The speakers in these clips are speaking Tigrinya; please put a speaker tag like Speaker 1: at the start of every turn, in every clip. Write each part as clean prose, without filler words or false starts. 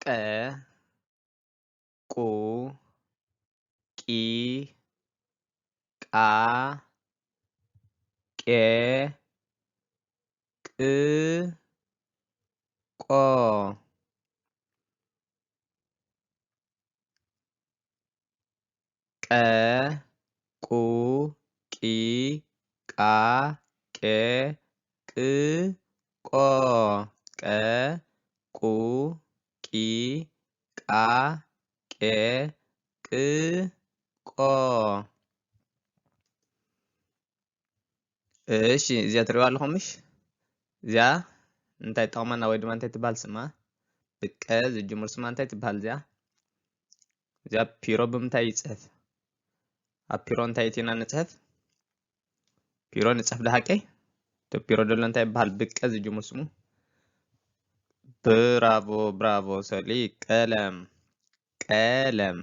Speaker 1: ቀ ቁ ቂ ቃ ቄ ቅ ቆ ቀ ቁ ቂ ቃ ቄ ቅ ቆ ቀ ቁ ቂ ቃ ቄ ቅ ቆ እሺ እዚያ ትሪዋ ኣለኹምሽ እዚያ እንታይ ጠቕመና ወይ ድማ እንታይ ትበሃል ስማ ብቀ ዝጅምር ስማ እንታይ ትበሃል እዚያ ፒሮ ብምንታይ ይፅሕፍ ኣብ ፒሮ እንታይ እቲና ንፅሕፍ ፒሮ ንፅሕፍ ድሓቀይ እቲ ፒሮ ደሎ እንታይ ይበሃል ብቀ ዝጅምር ስሙ ብራቮ ብራቮ ሰሊ ቀለም ቀለም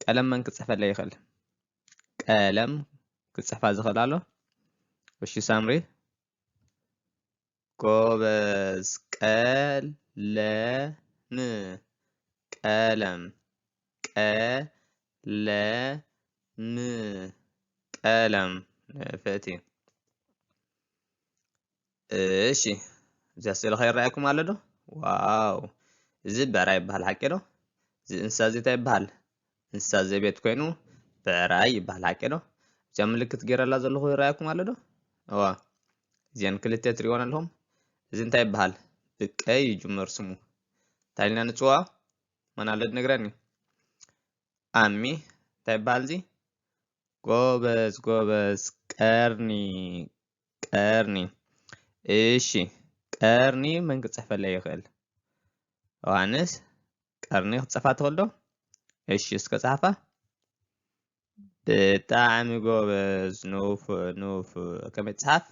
Speaker 1: ቀለም መን ክፅሕፈለ ይኽእል ቀለም ክፅሕፋ ዝኽእል ኣሎ እሺ ሳምሪ ጎበዝ ቀለም ቀለም ቀለም ቀለም ፈቲ እሺ እዚያ ስእሊ ይረኣየኩም ኣሎ ዶ ዋው እዚ ብዕራይ ይበሃል ሓቂ ዶ እዚ እንስሳ እዚ እንታይ ይበሃል እንስሳ ዘቤት ኮይኑ ብዕራይ ይበሃል ሓቂ ዶ እዚያ ምልክት ገይረላ ዘለኹ ይረኣየኩም ኣሎ ዶ እዋ እዚአን ክልተ ትሪእዎን ኣለኹም እዚ እንታይ ይበሃል ብቀ ይጅምር ስሙ እንታይ ኢልና ንፅውዖ መን ኣሎ ትነግረኒ ኣሚ እንታይ ይበሃል እዚ ጎበዝ ጎበዝ ቀርኒ ቀርኒ እሺ ቀርኒ መን ክፅሕፈለ ይኽእል ዮሃንስ ቀርኒ ክትፅሕፋ ትኽእል ዶ እሺ እስከ ፃሕፋ ብጣዕሚ ጎበዝ ኑፍ ከመይ ትፅሓፍ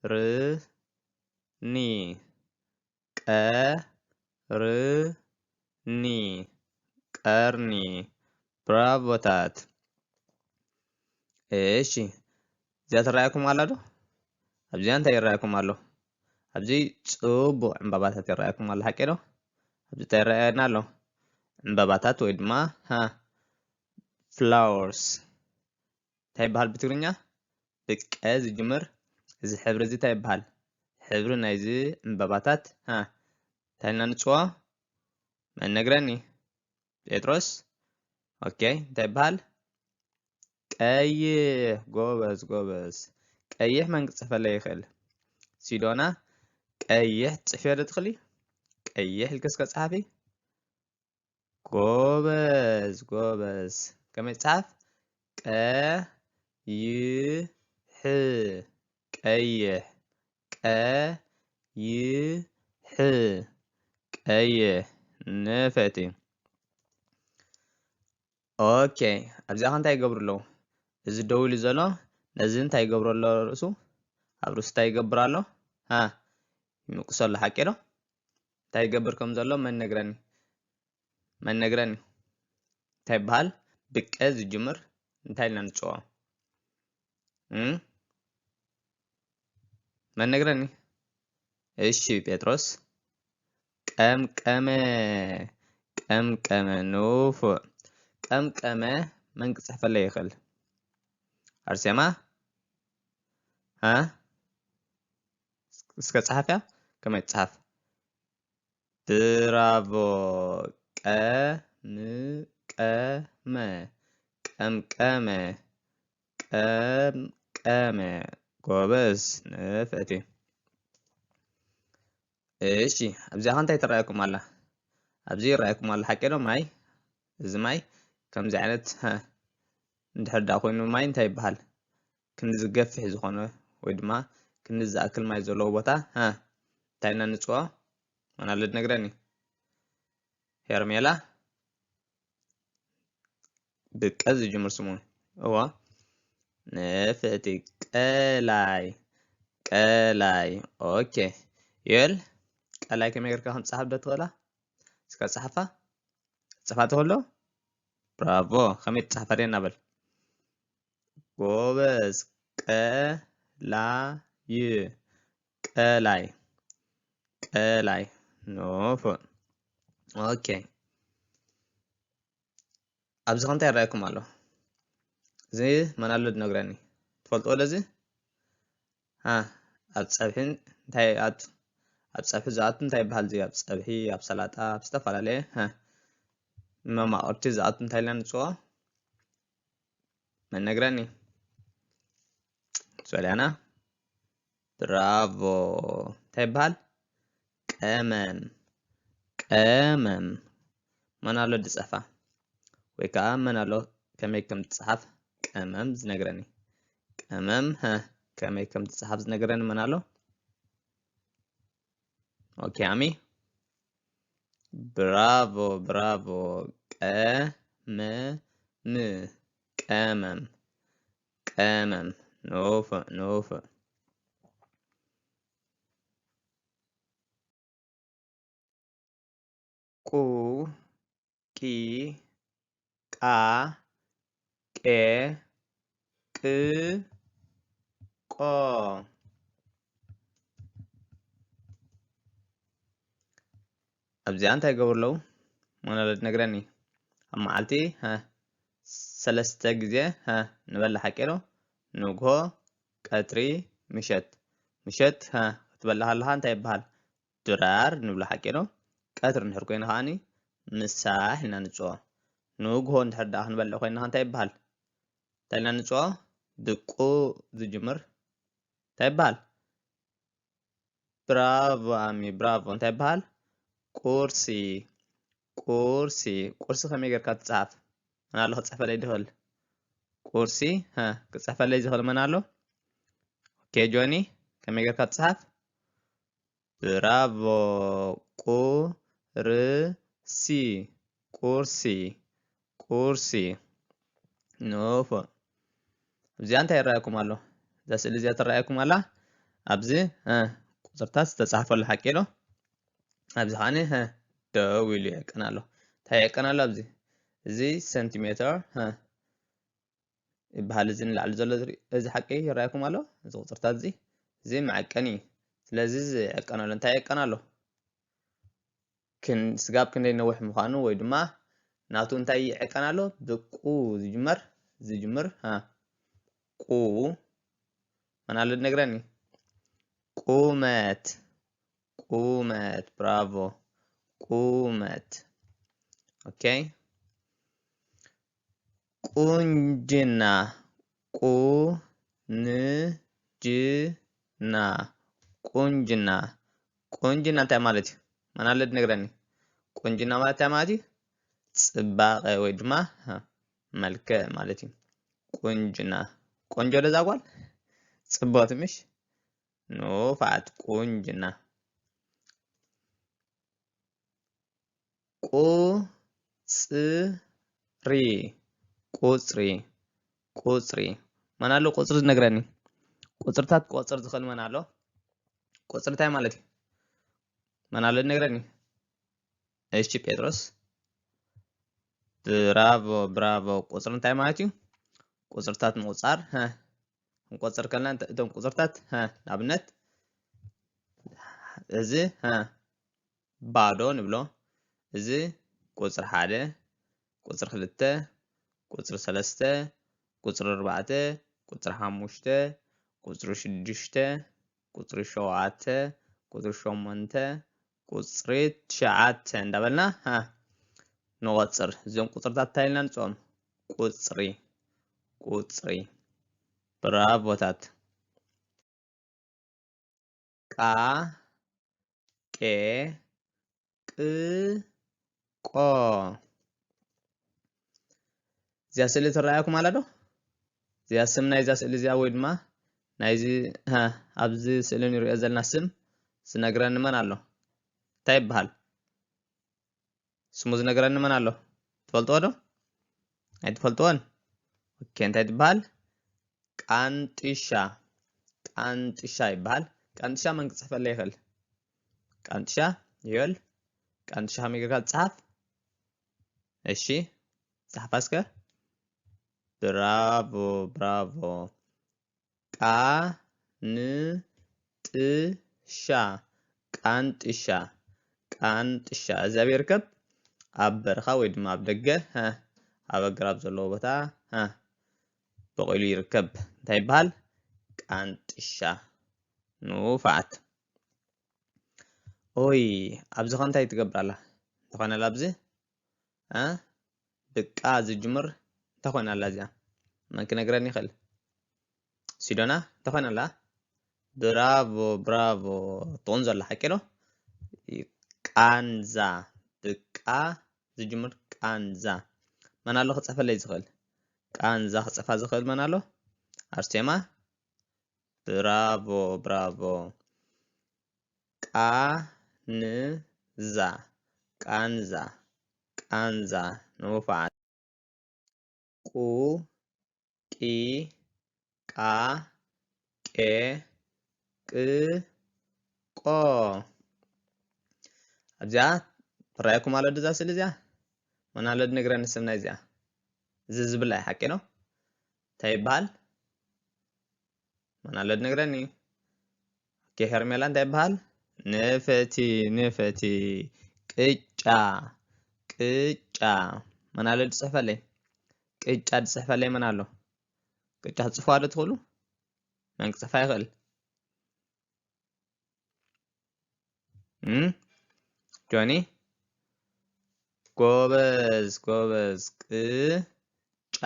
Speaker 1: ቀርኒ ቀርኒ ቀርኒ ብራቮታት እሺ እዚያ ትረኣየኩም ኣላ ዶ ኣብዚኣ እንታይ ይረኣየኩም ኣሎ ኣብዚ ፅቡቅ ዕምበባታት ይረኣየኩም ኣሎ ሓቂ ዶ ኣብዚ እንታይ ይረኣየና ኣሎ ዕምበባታት ወይ ድማ ፍላወርስ እንታይ ይበሃል ብትግርኛ ብቀ ዝጅምር እዚ ሕብሪ እዚ እንታይ ይበሃል ሕብሪ ናይዚ ዕምበባታት እንታይ ኢልና ንፅውዖ መን ነግረኒ ጴጥሮስ ኦኬ እንታይ ይበሃል ቀይሕ ጎበዝ ጎበዝ ቀይሕ መን ክፅሕፈለ ይኽእል ሲዶና ቀይሕ ፅሕፍዮ ዶ ትኽእሊ ቀይሕ ኢልካ እስከ ፀሓፊ ጎበዝ ጎበዝ ከመይ ትፅሓፍ ቀይሕ ቀይሕ ቀይሕ ቀይሕ ንፈቲ ኦኬ ኣብዚኣ ኸ እንታይ ይገብሩ ኣለዉ እዚ ደው ኢሉ ዘሎ ነዚ እንታይ ይገብሮ ኣሎ ርእሱ ኣብ ርእሱ እንታይ ይገብር ኣሎ ይምቁሶ ኣሎ ሓቂ ዶ እንታይ ይገብር ከም ዘሎ መን ነግረኒ እንታይ ይበሃል ብቀ ዝጅምር እንታይ ኢልና ንፅውዖ መን ነግረኒ እሺ ጴጥሮስ ቀምቀመ ቀምቀመ ኑፉዕ ቀምቀመ መን ክፅሕፈለ ይኽእል ኣርሴማ እስከ ፀሓፍያ ከመይ ትፅሓፍ ብራቮ ቀምቀመ ቀምቀመ ቀምቀመ ጎበዝ ንፍእቲ እሺ ኣብዚኣ ኸ እንታይ ትረኣየኩም ኣላ ኣብዚ ይረኣየኩም ኣሎ ሓቂ ዶ ማይ እዚ ማይ ከምዚ ዓይነት እንድሕር ዳ ኮይኑ ማይ እንታይ ይበሃል ክንዲ ዝገፍሕ ዝኾነ ወይ ድማ ክንዲ ዝኣክል ማይ ዘለዎ ቦታ እንታይ ኢና ንፅውዖ መን ኣሎ ትነግረኒ ሄርሜላ ብቀ ዝጅምር ስሙ እዋ ንፍእቲ ቀላይ ቀላይ ኦኬ ይል ቀላይ ከመይ ጌርካ ክንፀሓፍ ዶ ትኽእላ እስከ ፀሓፋ ፅሓፋ ትኽእል ዶ ብራቮ ከመይ ትፅሓፋ ደና በል ጎበዝ ቀላይ ቀላይ ቀላይ نوف اوكي ابز خنت يرايكم الله زي ما نالد نغراني تفلطوا لزي ها اتصبحين انتي اتصبح زات انتي بحال زي اتصبحي اب سلاطه بستفعل ها ما قلت زات انتي لان صوا من نغراني سؤالي انا برافو انتي بحال قمم قمم ما نالد صفا ويكا ما نالو كمي كم تصحف قمم زنغراني قمم ها كمي كم تصحف زنغراني ما نالو اوكي عمي برافو برافو قمم قمم قمم نوفا نوفا قو قي قا ቄ ቅ ቆ ኣብዚኣ እንታይ ይገብርለው መናለድ ነግረኒ ኣብ መዓልቲ ሰለስተ ግዜ ንበልዕ ሓቂ ዶ ንግሆ ቀትሪ ምሸት ምሸት ክትበልዕ ከለካ እንታይ ይበሃል ድራር ንብሎ ሓቂ ዶ ቀትሪ እንድሕር ኮይና ከዓኒ ምሳሕ ኢልና ንፅውዖ ንግሆ እንድሕር ደኣ ክንበልዕ ኮይና እንታይ ይበሃል እንታይ ኢልና ንፅውዖ ድቁ ዝጅምር እንታይ ይበሃል ብራቮ ኣሚ ብራቮ እንታይ ይበሃል ቁርሲ ቁርሲ ቁርሲ ከመይ ጌርካ ትፅሓፍ መን ኣሎ ክፅሕፈለይ ዝኽእል ቁርሲ ክፅሕፈለይ ዝኽእል መን ኣሎ ኦኬ ጆኒ ከመይ ጌርካ ትፅሓፍ ብራቮ ቁርሲ ቁርሲ ቁርሲ ኖፎ እዚኣ እንታይ ይረኣየኩም ኣሎ እዛ ስእሊ እዚኣ ትረኣየኩም ኣላ ኣብዚ ቁፅርታት ዝተፃሕፈሉ ሓቂ ዶ ኣብዚ ከዓኒ ደው ኢሉ የዕቅን ኣሎ እንታይ የዕቅን ኣሎ ኣብዚ እዚ ሴንቲሜትር ይበሃል እዚ ንላዕሊ ዘሎ እዚ ሓቂ ይረኣየኩም ኣሎ እዚ ቁፅርታት እዚ መዐቀኒ ስለዚ እዚ የዕቀን ኣሎ እንታይ የዕቀን ኣሎ ስጋብ ክንደይ ነዊሕ ምዃኑ ወይ ድማ ናቱ እንታይ ይዕቀን ኣሎ ብቁ ዝጅምር ቁ መን ኣሎ ዝነግረኒ ቁመት ቁመት ብራቮ ቁመት ኦኬ ቁንጅና ቁንጅና ቁንጅና ቁንጅና እንታይ ማለት እዩ መን ኣሎ ዝነግረኒ ቁንጅና ማለት እንታይ ማለት እዩ ፅባቐ ወይ ድማ መልክዕ ማለት እዩ ቁንጅና ቆንጆ ዶ እዛ ጓል ፅብቕቲ ምሽ ኖፋት ቁንጅና ቁፅሪ ቁፅሪ ቁፅሪ መን ኣሎ ቁፅሪ ዝነግረኒ ቁፅርታት ክቆፅር ዝኽእል መን ኣሎ ቁፅሪ እንታይ ማለት እዩ መን ኣሎ ዝነግረኒ እሺ ጴጥሮስ ብራቮ ብራቮ ቁፅሪ እንታይ ማለት እዩ ቁፅርታት ምቁፃር ክንቆፅር ከለና እቶም ቁፅርታት ንኣብነት እዚ ባዶ ንብሎ እዚ ቁፅሪ 1 ቁፅሪ 2 ቁፅሪ 3 ቁፅሪ 4 ቁፅሪ 5 ቁፅሪ 6 ቁፅሪ 7 ቁፅሪ 8 ቁፅሪ 9 እንዳበልና ንቆፅር እዚኦም ቁፅርታት እንታይ ኢልና ንፅኦም ቁፅሪ ቁፅሪ ብራቮታት ቃ ቄ ቅ ቆ እዚኣ ስእሊ ትረኣየኩም ኣላ ዶ እዚኣ ስም ናይዛ ስእሊ እዚኣ ወይ ድማ ናይዚ ኣብዚ ስእሊ ንሪኦ ዘለና ስም ዝነግረኒ መን ኣሎ እንታይ ይበሃል ስሙ ዝነግረኒ መን ኣሎ ትፈልጥዎ ዶ ኣይትፈልጥዎን ኦኬ እንታይ ትበሃል ቃንጢሻ ቃንጢሻ ይበሃል ቃንጢሻ መን ክፅሕፈለይ ይኽእል ቃንጢሻ ይብል ቃንጢሻ ከመይ ጌርካ ትፅሓፍ እሺ ፃሕፋ እስከ ብራቮ ብራቮ ቃንጥሻ ቃንጥሻ ቃንጥሻ እዚኣ ይርከብ ኣብ በረኻ ወይ ድማ ኣብ ደገ ኣብ ኣግራብ ዘለዎ ቦታ በቂሉ ይርከብ እንታይ ይበሃል ቃንጥሻ ንውፋዓት ኦይ ኣብዚ ኸ እንታይ ትገብር ኣላ እንተኾነ ኣብዚ ብቃ ዝጅምር እንታይ ኮይና ኣላ እዚኣ መን ክነግረኒ ይኽእል ሲዶና እንታይ ኮይና ኣላ ብራቮ ብራቮ ትቕን ዘላ ሓቂ ዶ ቃንዛ ብቃ ዝጅምር ቃንዛ መን ኣሎ ክፅሕፈለይ ዝኽእል ቃንዛ ክፅፋ ዝኽእል መን ኣሎ ኣርሴማ ብራቮ ብራቮ ቃንዛ ቃንዛ ቃንዛ ንውፋዓት ቁ ቂ ቃ ቄ ቅ ቆ እዚኣ ትረኣየኩም ኣሎ እዛ ስእሊ እዚኣ መን ኣሎ ዝነግረኒ ስም ናይ እዚኣ እዚ ዝብላ እዩ ሓቂ ነው እንታይ ይበሃል መን ኣሎ ዝነግረኒ ኦኬ ሄርሜላ እንታይ ይበሃል ንፈቲ ንፈቲ ቅጫ ቅጫ መን ኣሎ ዝፅሕፈለይ ቅጫ ዝፅሕፈለይ መን ኣሎ ቅጫ ክፅፍዋ ዶ ትኽእሉ መን ክፅሕፋ ይኽእል ጆኒ ጎበዝ ጎበዝ ቅጫ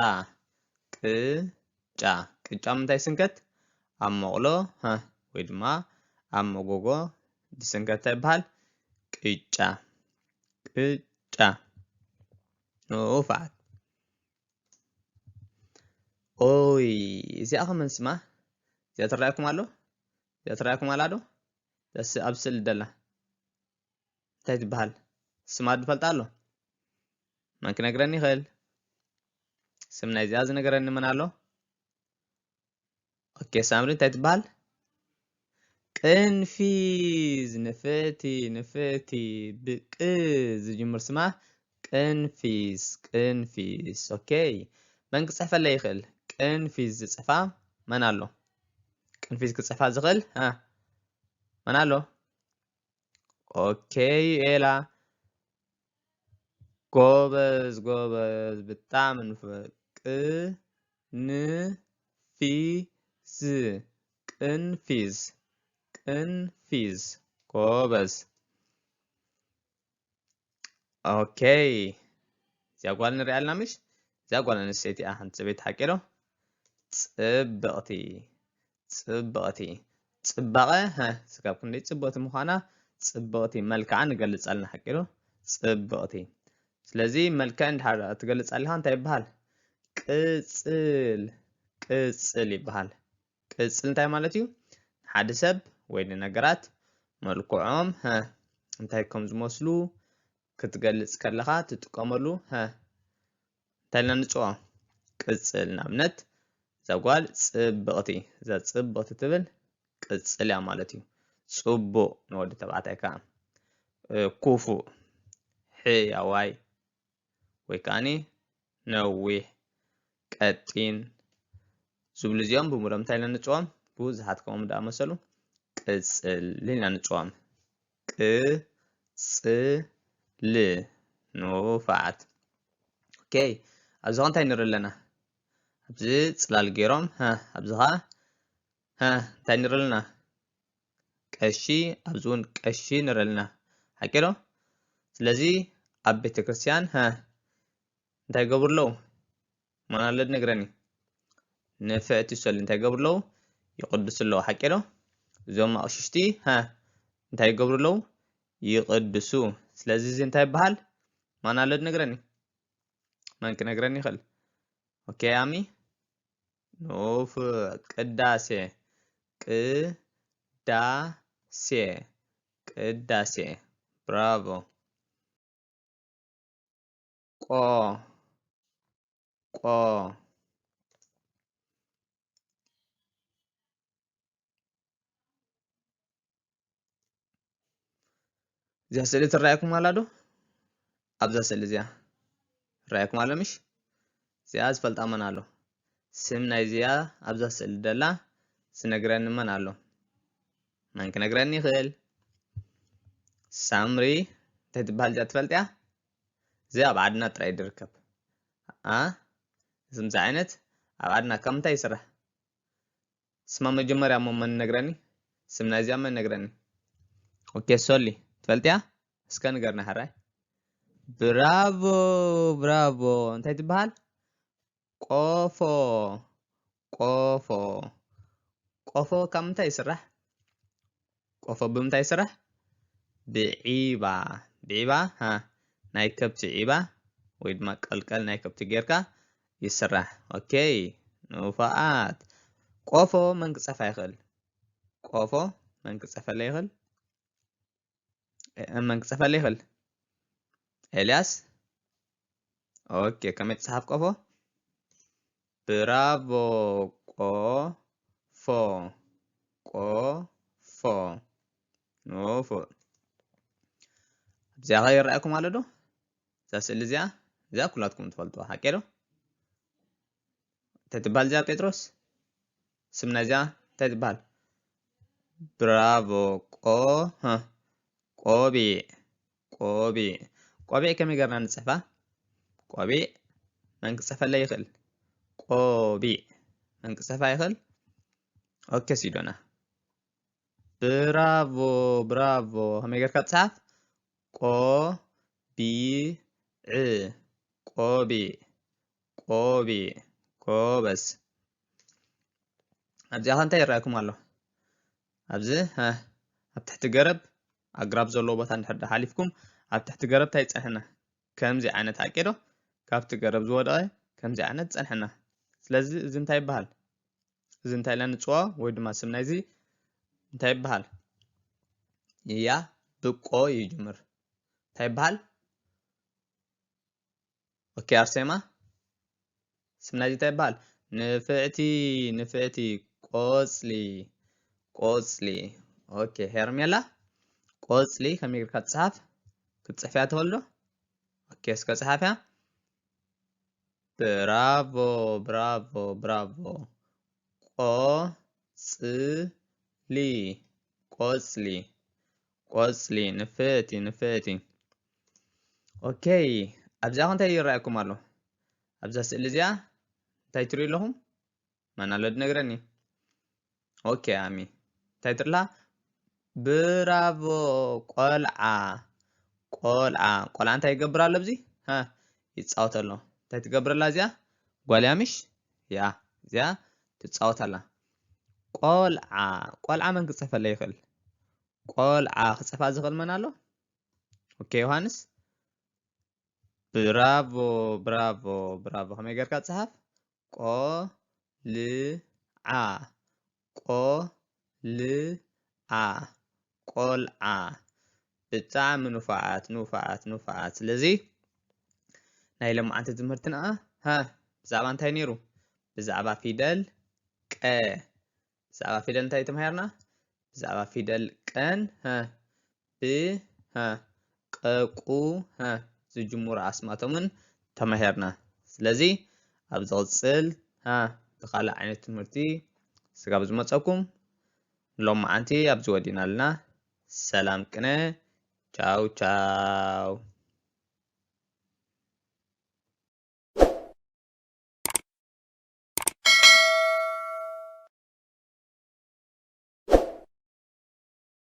Speaker 1: ቅጫ ቅጫ ምንታይ ስንከት ኣብ መቕሎ ወይ ድማ ኣብ መጎጎ ዝስንከት እንታይ ይበሃል ቅጫ ቅጫ ንውፋዓት ኦይ እዚኣ ኸመን ስማ እዚኣ ትረኣየኩም ኣሎ እዚኣ ትረኣየኩም ኣላ ዶ ኣብ ስእሊ ዘላ እንታይ ትበሃል ስማ ትፈልጣ ኣሎ መን ክነግረኒ ይኽእል ስም ናይ እዚኣ ዝነገረኒ መን ኣሎ ኦኬ ሳምሪ እንታይ ትበሃል ቅንፊዝ ንፈቲ ንፈቲ ብቅ ዝጅምር ስማ ቅንፊዝ ቅንፊዝ ኦኬ መን ክፅሕፈለይ ይኽእል ቅንፊዝ ዝፅፋ መን ኣሎ ቅንፊዝ ክፅሕፋ ዝኽእል መን ኣሎ ኦኬ ኤላ ጎበዝ ጎበዝ ብጣዕሚ ቅንፊዝ ቅንፊዝ ቅንፊዝ ጎበዝ ኦኬ እዚኣ ጓል ንሪኣ ኣለና ምሽ እዚኣ ጓል ኣንስተይቲ እያ ሓንቲ ሰበይቲ ሓቂ ዶ ፅብቕቲ ፅብቕቲ ፅባቐ ስጋብ ክንደይ ፅብቕቲ ምዃና ፅብቕቲ መልክዓ ንገልፅ ኣለና ሓቂ ዶ ፅብቕቲ ስለዚ መልክዕ እንድሕር ትገልፅ ኣለኻ እንታይ ይበሃል ቅፅል ቅፅል ይበሃል ቅፅል እንታይ ማለት እዩ ሓደ ሰብ ወይ ንነገራት መልክዖም እንታይ ከም ዝመስሉ ክትገልፅ ከለኻ ትጥቀመሉ እንታይ ኢልና ንፅውዖ ቅፅል ንኣብነት እዛ ጓል ፅብቕቲ እዛ ፅብቕቲ ትብል ቅፅል እያ ማለት እዩ ፅቡቕ ንወዲ ተባዕታይ ከዓ ኩፉእ ሕያዋይ ወይ ከዓኒ ነዊሕ ቀጢን ዝብሉ እዚኦም ብምሎም እንታይ ኢልና ንፅውዖም ብዙሓት ከምኦም ዝኣመሰሉ ቅፅል ኢልና ንፅውዖም ቅፅል ንውፋዓት ኦኬ ኣብዚ ኸ እንታይ ንርኢ ኣለና ኣብዚ ፅላል ገይሮም ኣብዚ ኸ እንታይ ንርኢ ኣለና ቀሺ ኣብዚ እውን ቀሺ ንርኢ ኣለና ሓቂ ዶ ስለዚ ኣብ ቤተ ክርስቲያን እንታይ ገብሩ ኣለዉ መን ኣሎ ዝነግረኒ ንፍዕቲ ሰሊ እንታይ ገብሩ ኣለዉ ይቅድሱ ኣለዉ ሓቂ ዶ እዞም ኣቕሽሽቲ እንታይ ገብሩ ኣለዉ ይቅድሱ ስለዚ እዚ እንታይ ይበሃል መን ኣሎ ዝነግረኒ መን ክነግረኒ ይኽእል ኦኬ ኣሚ ንፉዕ ቅዳሴ ቅዳሴ ቅዳሴ ብራቮ ቆ ቆ እዚኣ ስእሊ ትረኣየኩም ኣላ ዶ ኣብዛ ስእሊ እዚኣ ትረኣየኩም ኣሎ ምሽ እዚኣ ዝፈልጣ መን ኣሎ ስም ናይ እዚኣ ኣብዛ ስእሊ ዘላ ዝነግረኒ መን ኣሎ መን ክነግረኒ ይኽእል ሳምሪ تتبهل جات فلتيا زي أبعدنا تراي دركب اسم زعينت أبعدنا كم تيسره اسمه مجمرة من نجراني اسمنا زي من نجراني اوكي سولي تفلتيا اسكان قرنا هراي برافو انت تتبهل قوفو كم تيسره قوفو بم تيسره بعيبة ها ناي كبت عيبة ويد ما قلقل ناي كبت جيركا يسرح اوكي نوفاءات قوفو منقصف يخل قوفو منقصف يخل منقصف يخل إلياس اوكي كم تصحف قوفو برافو قوفو نوفو زي غير رأيكم على دو تسأل زي كلاتكم تفلتوا حكيلو تتبال زي بيتروس سمنا زي تتبال برافو قوبي كم يقرنا نصفه قوبي منقصفه لا يخل قوبي منقصفه يخل اوكي سيدونا برافو هم يقرأ تصحف قوبي كوبس أبزي أخوان تاير رأيكم الله أبزي أب تحت قرب أقرب زولو بطان حد حاليفكم أب تحت قرب تايت سنحنا كم زي عنا تحكيرو كابت قرب زود كم زي عنا تسنحنا سلازي زين تايب بحال زين تايلان نتشوا ويد ما سمنا زي تايب بحال يا بقو يجمر تايب بحال اوكي أرسيما سمنا زي تايب بحال نفعتي قوصلي اوكي هرميلا قوصلي كم يقرأ كتصحف كتصحفيها تولو اوكي اسكا صحفيها برافو قوصلي نفاتي اوكي ابزا كنت يرايكم الله ابزا سئل زيا تايتري لهم ما نالد نغرني اوكي امي تايترلا برافو قلعة انت يقبر على بزي يتصاوت له انت تقبر لا زيا قوليا مش يا زيا تتصاوت له قلعة من قصف اللي يخل قلعة خصفها زخل من له اوكي يوهانس برافو هم يقرأ كتصحف قلعة بتاع نفعات ስለዚህ ናይ ለማዓንቲ ትምህርትና ብዛዕባ እንታይ ነይሩ ብዛዕባ ፊደል ቀ ብዛዕባ ፊደል እንታይ ተማሂርና ብዛዕባ ፊደል ቀን ብ ቀቁ ዝጅሙሩ ኣስማቶምን ተማሂርና ስለዚህ ኣብ ዝቕፅል ብኻልእ ዓይነት ትምህርቲ ስጋብ ዝመፀኩም ሎማዓንቲ ኣብ ዝወዲና ኣለና ሰላም ቅነ ቻው